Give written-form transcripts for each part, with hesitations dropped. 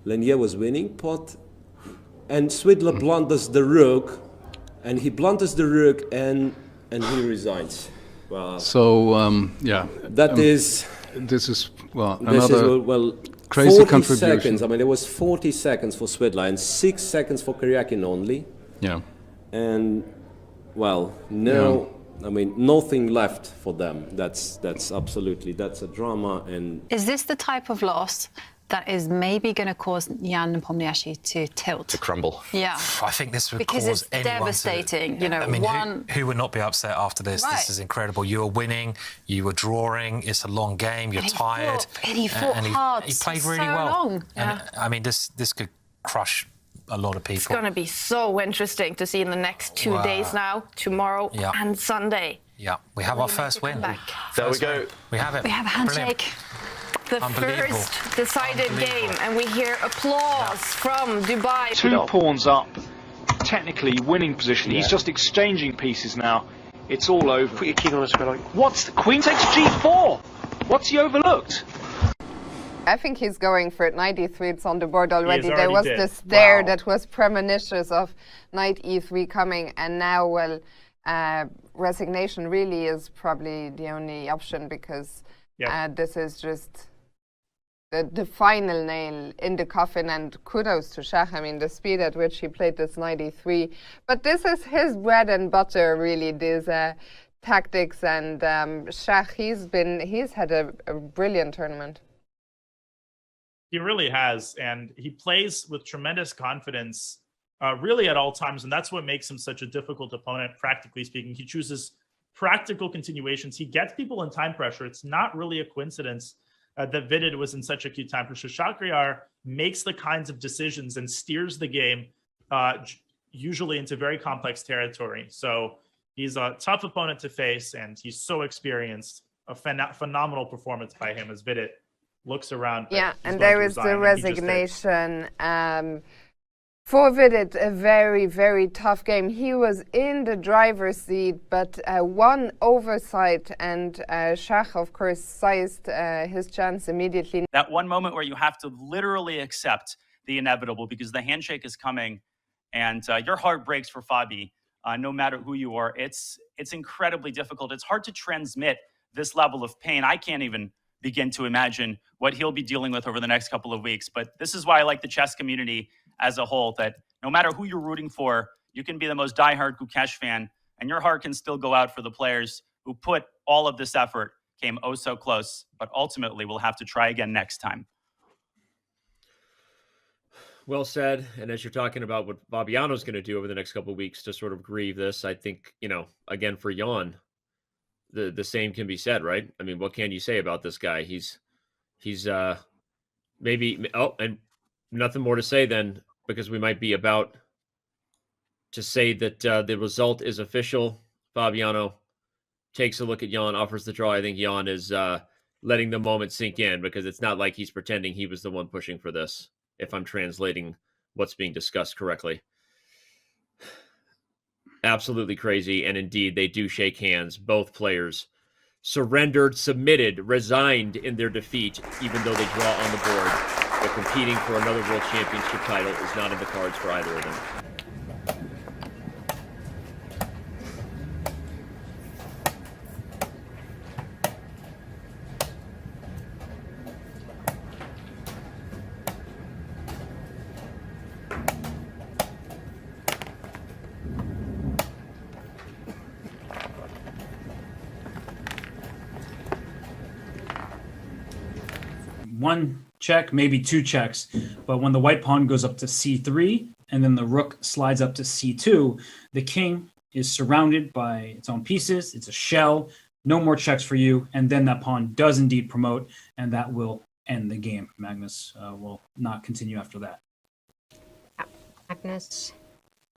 Lenier was winning pot, and Svidler blunders the rook, and he blunders the rook, and he resigns. Well, so yeah, this is another crazy 40 contribution. seconds. I mean, there was 40 seconds for Svidler and 6 seconds for Karyakin only. Yeah, and well, no. Yeah. I mean, nothing left for them. That's absolutely, that's a drama. And is this the type of loss that is maybe going to cause Jan Nepomniachtchi to tilt? To crumble. Yeah. I think this would because cause it's anyone devastating. You know, I mean, who would not be upset after this? Right. This is incredible. You were winning, you were drawing, it's a long game, you're tired. He fought hard. He played really so well. Long. And, I mean, this could crush a lot of people. It's going to be so interesting to see in the next 2 days now, tomorrow and Sunday. Yeah, we have our first win. There we go. We have it. We have a handshake. The first decided game, and we hear applause from Dubai. 2 pawns up, technically winning position. He's just exchanging pieces now. It's all over. Put your king on a square. What's the queen takes g4? What's he overlooked? I think he's going for it. Knight e3, it's on the board already. There was this there that was premonitious of knight e3 coming, and now, well, resignation really is probably the only option, because this is just the final nail in the coffin, and kudos to Shach. I mean, the speed at which he played this knight e3. But this is his bread and butter, really, these tactics, and Shach, he's had a brilliant tournament. He really has, and he plays with tremendous confidence really at all times, and that's what makes him such a difficult opponent, practically speaking. He chooses practical continuations. He gets people in time pressure. It's not really a coincidence that Vidit was in such acute time pressure. Shakhriyar makes the kinds of decisions and steers the game usually into very complex territory. So he's a tough opponent to face, and he's so experienced. A phenomenal performance by him as Vidit looks around. Yeah, and there is the resignation. For Vidit, a very, very tough game. He was in the driver's seat, but one oversight, and Shach, of course, sized his chance immediately. That one moment where you have to literally accept the inevitable because the handshake is coming, and your heart breaks for Fabi, no matter who you are. It's incredibly difficult. It's hard to transmit this level of pain. I can't even begin to imagine what he'll be dealing with over the next couple of weeks. But this is why I like the chess community as a whole, that no matter who you're rooting for, you can be the most diehard Gukesh fan, and your heart can still go out for the players who put all of this effort, came oh so close, but ultimately we'll have to try again next time. Well said. And as you're talking about what Fabiano's going to do over the next couple of weeks to sort of grieve this, I think, you know, again, for Jan, the same can be said, right? I mean, what can you say about this guy? He's maybe, and nothing more to say then, because we might be about to say that the result is official. Fabiano takes a look at Jan, offers the draw. I think Jan is letting the moment sink in, because it's not like he's pretending he was the one pushing for this, if I'm translating what's being discussed correctly. Absolutely crazy, and indeed, they do shake hands. Both players surrendered, submitted, resigned in their defeat, even though they draw on the board. But competing for another World Championship title is not in the cards for either of them. One check, maybe 2 checks, but when the white pawn goes up to c3 and then the rook slides up to c2, the king is surrounded by its own pieces. It's a shell. No more checks for you, and then that pawn does indeed promote, and that will end the game. Magnus will not continue after that. Magnus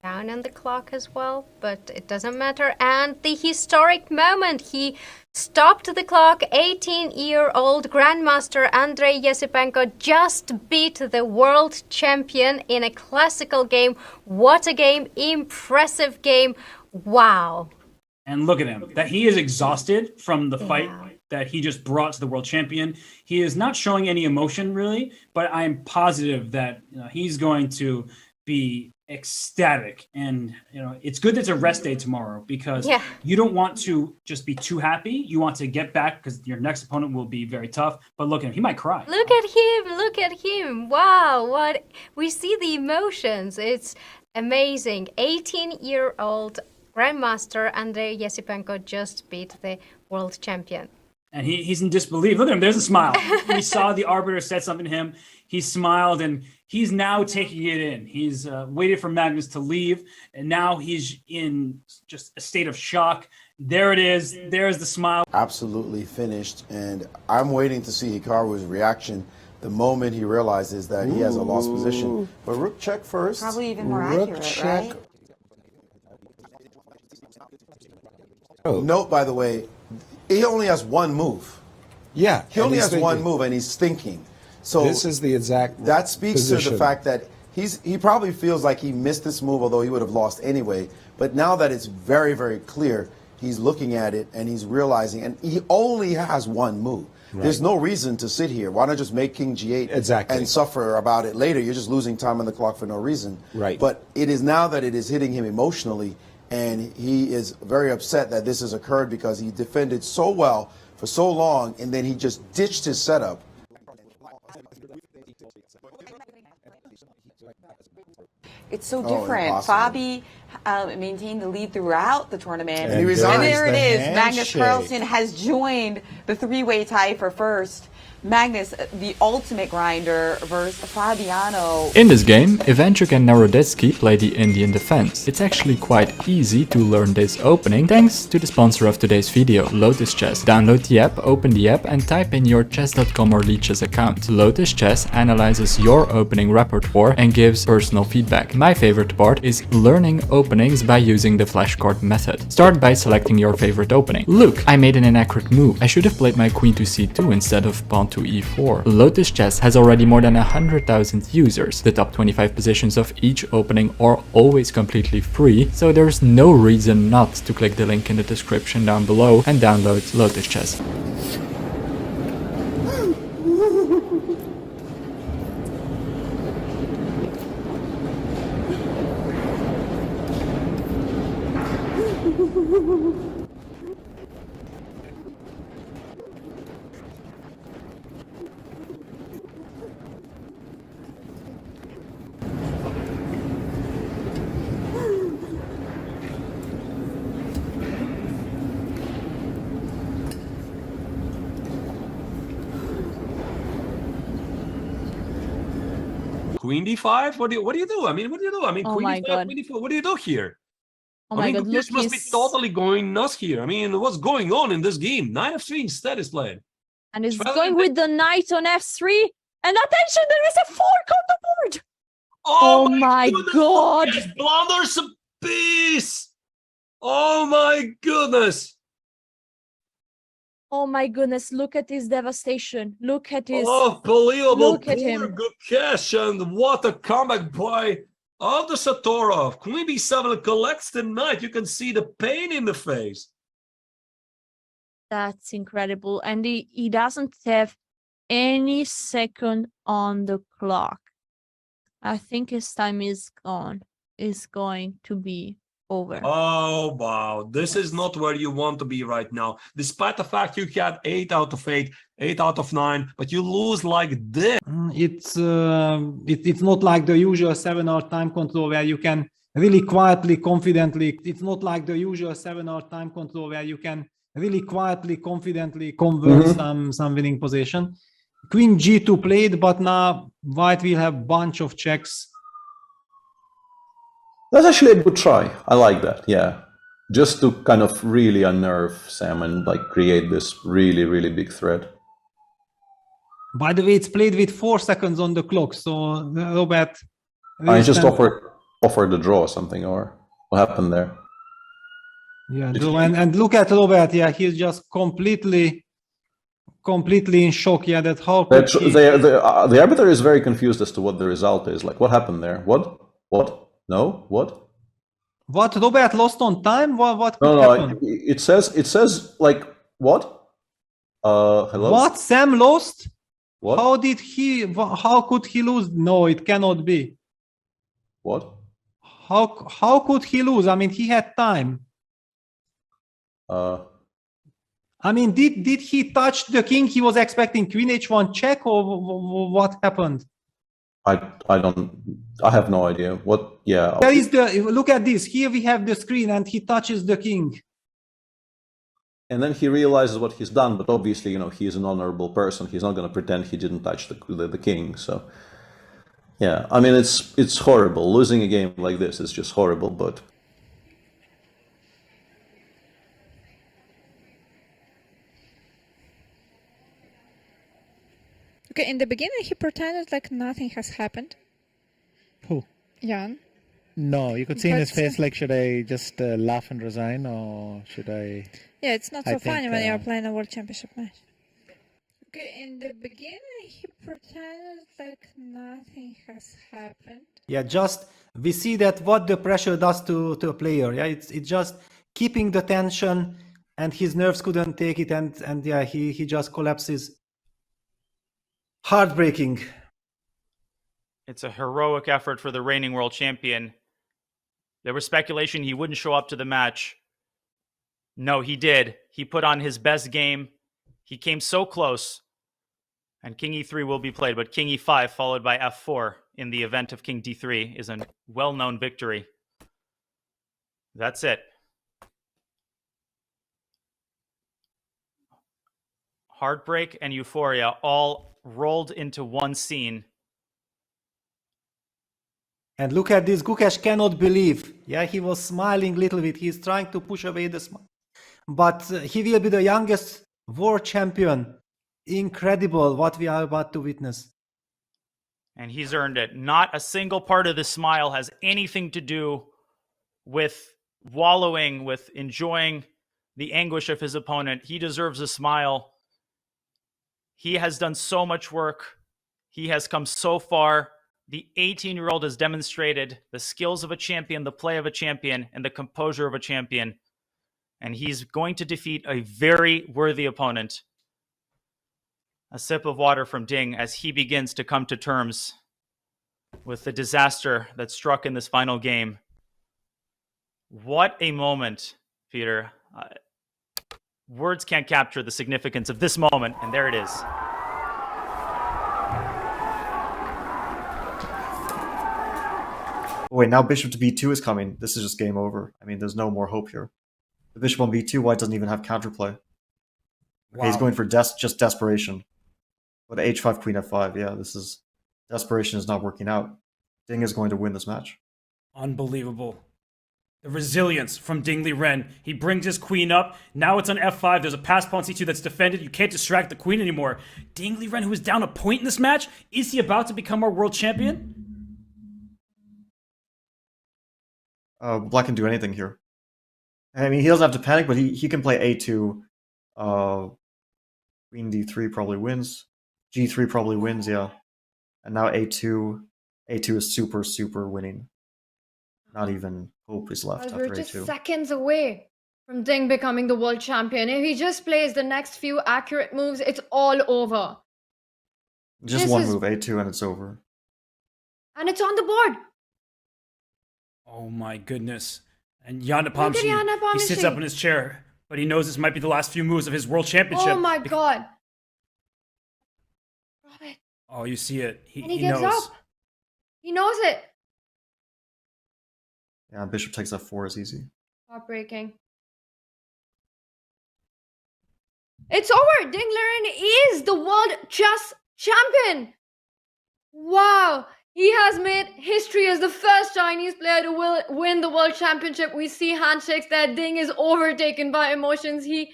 down on the clock as well, but it doesn't matter. And the historic moment, he stopped the clock. 18-year-old Grandmaster Andrei Esipenko just beat the world champion in a classical game. What a game, impressive game. Wow. And look at him, that he is exhausted from the fight that he just brought to the world champion. He is not showing any emotion really, but I am positive that he's going to be ecstatic. And it's good that it's a rest day tomorrow, because you don't want to just be too happy. You want to get back, because your next opponent will be very tough. But look at him, he might cry. Look at him. Wow, what we see the emotions. It's amazing. 18-year-old Grandmaster Andrei Esipenko just beat the world champion. And he's in disbelief. Look at him, there's a smile. He saw the arbiter said something to him. He smiled, and he's now taking it in. He's waited for Magnus to leave, and now he's in just a state of shock. There it is. There's the smile. Absolutely finished, and I'm waiting to see Hikaru's reaction the moment he realizes that he has a lost position. But rook check first. Probably even more rook accurate, check. right? Oh. Note, by the way, he only has one move. Yeah. He only has one move, and he's thinking. So this is the exact that speaks position. to the fact that he probably feels like he missed this move, although he would have lost anyway. But now that it's very, very clear, he's looking at it and he's realizing, and he only has one move. Right. There's no reason to sit here. Why not just make King G8 and suffer about it later? You're just losing time on the clock for no reason. Right. But it is now that it is hitting him emotionally, and he is very upset that this has occurred, because he defended so well for so long, and then he just ditched his setup. It's so different. Fabi maintained the lead throughout the tournament. And he resigns. And there it is. Handshake. Magnus Carlsen has joined the three-way tie for first. Magnus, the ultimate grinder, versus Fabiano. In this game, Ivanchuk and Narodetsky play the Indian defense. It's actually quite easy to learn this opening thanks to the sponsor of today's video, Lotus Chess. Download the app, open the app and type in your chess.com or Leechess account. Lotus Chess analyzes your opening repertoire and gives personal feedback. My favorite part is learning openings by using the flashcard method. Start by selecting your favorite opening. Look, I made an inaccurate move. I should have played my queen to c2 instead of pawn to e4. Lotus Chess has already more than 100,000 users. The top 25 positions of each opening are always completely free, so there's no reason not to click the link in the description down below and download Lotus Chess. Queen d5? What do you do? I mean, what do you do? I mean, Oh queen my d5, God. queen d4. What do you do here? Oh I my mean, God, Gukesh look, must be he's- totally going nuts here. I mean, what's going on in this game? Knight f3 instead is played. And he's Well, going with the knight on f3. And attention, there is a fork on the board. Oh my God. Yes, blunders a piece. Oh my goodness. Oh my goodness, look at his devastation. Look at his... Unbelievable. Look at Poor him. Gukesh, and what a comeback play of the Satorov. Queen b7 collects the knight. You can see the pain in the face. That's incredible. And he doesn't have any second on the clock. I think his time is gone. Is going to be over. Oh, wow. This is not where you want to be right now. Despite the fact you had 8 out of 8, 8 out of 9, but you lose like this. It's not like the usual 7-hour time control where you can really quietly, confidently. It's not like the usual 7-hour time control where you can really quietly, confidently convert some winning position. Queen g2 played, but now white will have bunch of checks. That's actually a good try. I like that, yeah. Just to kind of really unnerve Sam and like create this really, really big threat. By the way, it's played with 4 seconds on the clock, so Robert... I just offered the draw or something, or what happened there? Yeah, and look at Robert, yeah, he's just completely in shock, yeah, that how could he... The arbiter is very confused as to what the result is. Like, what happened there? What? No? What? What? Robert lost on time? What could No, happen? it says like, what? Hello? What? Sam lost? What? How could he lose? No, it cannot be. What? How could he lose? I mean, he had time. I mean, did he touch the king? He was expecting queen h1 check, or what happened? I have no idea. What? Yeah. There is look at this. Here we have the screen and he touches the king. And then he realizes what he's done, but obviously, you know, he is an honorable person. He's not going to pretend he didn't touch the king. So, yeah, I mean, it's horrible. Losing a game like this is just horrible, but... Okay, in the beginning he pretended like nothing has happened. Who? Jan. No, you could see in his face, like, should I just laugh and resign, or should I... Yeah, it's not so I funny think, when you're playing a World Championship match. Okay, in the beginning he pretended like nothing has happened. Yeah, just we see that what the pressure does to a player. Yeah, it's just keeping the tension, and his nerves couldn't take it, and yeah, he just collapses. Heartbreaking. It's a heroic effort for the reigning world champion. There was speculation he wouldn't show up to the match. No, he did. He put on his best game. He came so close. And King e3 will be played, but King e5 followed by f4 in the event of King d3 is a well-known victory. That's it. Heartbreak and euphoria all rolled into one scene. And look at this, Gukesh cannot believe. Yeah, he was smiling a little bit. He's trying to push away the smile. But he will be the youngest world champion. Incredible what we are about to witness. And he's earned it. Not a single part of the smile has anything to do with wallowing, with enjoying the anguish of his opponent. He deserves a smile. He has done so much work. He has come so far. The 18-year-old has demonstrated the skills of a champion, the play of a champion, and the composure of a champion. And he's going to defeat a very worthy opponent. A sip of water from Ding as he begins to come to terms with the disaster that struck in this final game. What a moment, Peter. Words can't capture the significance of this moment, and there it is. Wait, now bishop to b2 is coming. This is just game over. I mean, there's no more hope here. The bishop on b2, white doesn't even have counterplay. Okay, he's going for just desperation. But h5, queen f5, yeah, this is... Desperation is not working out. Ding is going to win this match. Unbelievable. The resilience from Ding Liren. He brings his queen up. Now it's on f5. There's a pass pawn c2 that's defended. You can't distract the queen anymore. Ding Liren, who is down a point in this match, is he about to become our world champion? Black can do anything here. I mean, he doesn't have to panic, but he can play a2. Queen d3 probably wins. g3 probably wins, yeah. And now a2. a2 is super, super winning. Not even hope is left after we're just a2. seconds away from Ding becoming the world champion. If he just plays the next few accurate moves, it's all over. Just this one is... move, a2, and it's over. And it's on the board. Oh my goodness. And Jan Nepomniachtchi, he sits up in his chair, but he knows this might be the last few moves of his world championship. Oh my god. Oh, you see it. And he gives up. He knows it. Yeah, bishop takes f4 is easy. Heartbreaking. It's over. Ding Liren is the world chess champion. Wow. He has made history as the first Chinese player to win the world championship. We see handshakes there. Ding is overtaken by emotions. He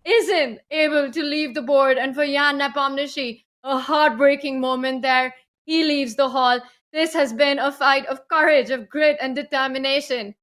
isn't able to leave the board. And for Jan Nepomniachtchi, a heartbreaking moment there. He leaves the hall. This has been a fight of courage, of grit and determination.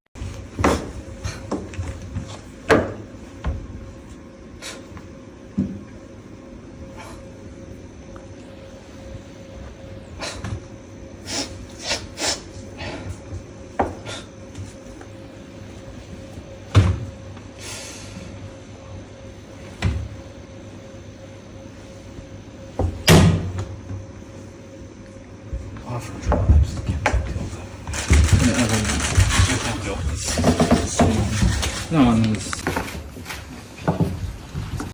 No, and there's